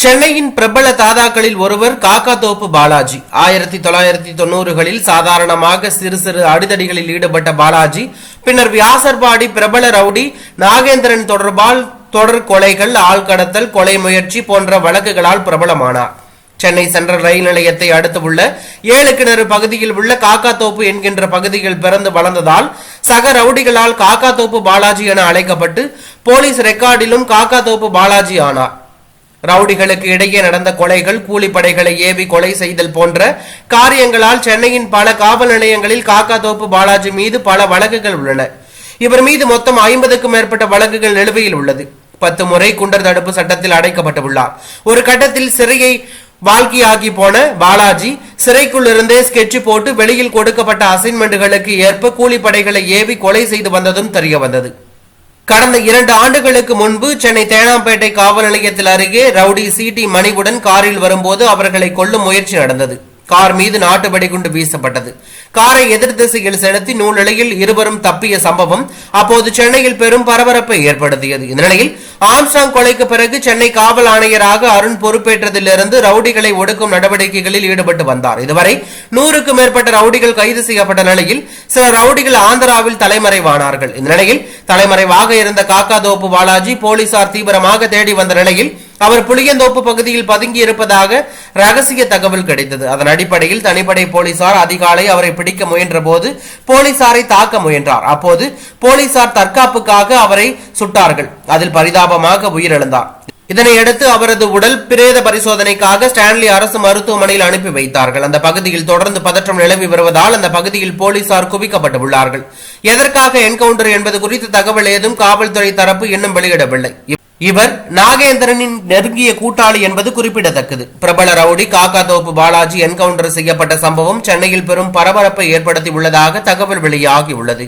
சென்னையின் பிரபல தாதாக்களில் ஒருவர் காக்காதோப்பு பாலாஜி. 1990களில் சாதாரணமாக சிறு சிறு அடிதடிகளில் ஈடுபட்ட பாலாஜி பின்னர் வியாசர்பாடி பிரபல ரவுடி நாகேந்திரன் தொடர்பால் தொடர் கொலைகள், ஆள்கடத்தல், கொலை முயற்சி போன்ற வழக்குகளால் பிரபலமானார். சென்னை சென்ட்ரல் ரயில் நிலையத்தை அடுத்து உள்ள 7 கிணறு பகுதியில் உள்ள காக்காதோப்பு என்கின்ற பகுதியில் பிறந்து வளர்ந்ததால் சக ரவுடிகளால் காக்காதோப்பு பாலாஜி என அழைக்கப்பட்டு போலீஸ் ரெக்கார்டிலும் காக்காதோப்பு பாலாஜி ஆனார். ரவுடிகளுக்கு இடையே நடந்த கொலைகள், கூலிப்படைகளை ஏவி கொலை செய்தல் போன்ற காரியங்களால் சென்னையின் பல காவல் நிலையங்களில் காக்காதோப்பு பாலாஜி மீது பல வழக்குகள் உள்ளன. இவர் மீது மொத்தம் 50க்கும் மேற்பட்ட வழக்குகள் நிலுவையில் உள்ளது. 10 முறை குண்டர் தடுப்பு சட்டத்தில் அடைக்கப்பட்டுள்ளார். ஒரு கட்டத்தில் சிறையை வாழ்க்கையாகி போன பாலாஜி சிறைக்குள் இருந்தே ஸ்கெட்ச் போட்டு வெளியில் கொடுக்கப்பட்ட அசைன்மெண்ட்டுகளுக்கு ஏற்ப கூலிப்படைகளை ஏவி கொலை செய்து வந்ததும் தெரிய வந்தது. கடந்த 2 ஆண்டுகளுக்கு முன்பு சென்னை தேனாம்பேட்டை காவல் நிலையத்தில் அருகே ரவுடி சிடி மணிவுடன் காரில் வரும்போது அவர்களை கொல்லும் முயற்சி நடந்தது. கார் மீது நாட்டு வெடிகுண்டு வீசப்பட்டது. காரை எதிர் திசையில் செலுத்தி நூலிழையில் இருவரும் தப்பிய சம்பவம் அப்போது சென்னையில் பெரும் பரபரப்பை ஏற்படுத்தியது. இந்த நிலையில் ஆம்ஸ்டாங் கொலைக்கு பிறகு சென்னை காவல் ஆணையராக அருண் பொறுப்பேற்றதிலிருந்து ரவுடிகளை ஒடுக்கும் நடவடிக்கைகளில் ஈடுபட்டு வந்தார். இதுவரை 100க்கும் மேற்பட்ட ரவுடிகள் கைது செய்யப்பட்ட நிலையில் சில ரவுடிகள் ஆந்திராவில் தலைமறைவானார்கள். இந்த நிலையில் தலைமறைவாக இருந்த காக்காதோப்பு பாலாஜி போலீசார் தீவிரமாக தேடி வந்த நிலையில் அவர் புளியந்தோப்பு பகுதியில் பதுங்கி இருப்பதாக ரகசிய தகவல் கிடைத்தது. அதன் அடிப்படையில் தனிப்படை போலீசார் அதிகாலை அவரை பிடிக்க முயன்ற போது போலீசாரை தாக்க முயன்றார். அப்போது போலீசார் தற்காப்புக்காக அவரை சுட்டார்கள். அதில் பரிதாபமாக உயிரிழந்தார். இதனையடுத்து அவரது உடல் பிரேத பரிசோதனைக்காக ஸ்டான்லி அரசு மருத்துவமனையில் அனுப்பி வைத்தார்கள். அந்த பகுதியில் தொடர்ந்து பதற்றம் நிலவி வருவதால் அந்த பகுதியில் போலீசார் குவிக்கப்பட்டுள்ளார்கள். எதற்காக என்கவுண்டர் என்பது குறித்த தகவல் ஏதும் காவல்துறை தரப்பு இன்னும் வெளியிடவில்லை. இவர் நாகேந்திரனின் நெருங்கிய கூட்டாளி என்பது குறிப்பிடத்தக்கது. பிரபல ரவுடி காக்காதோப்பு பாலாஜி என்கவுண்டர் செய்யப்பட்ட சம்பவம் சென்னையில் பெரும் பரபரப்பை ஏற்படுத்தி உள்ளதாக தகவல் வெளியாகியுள்ளது.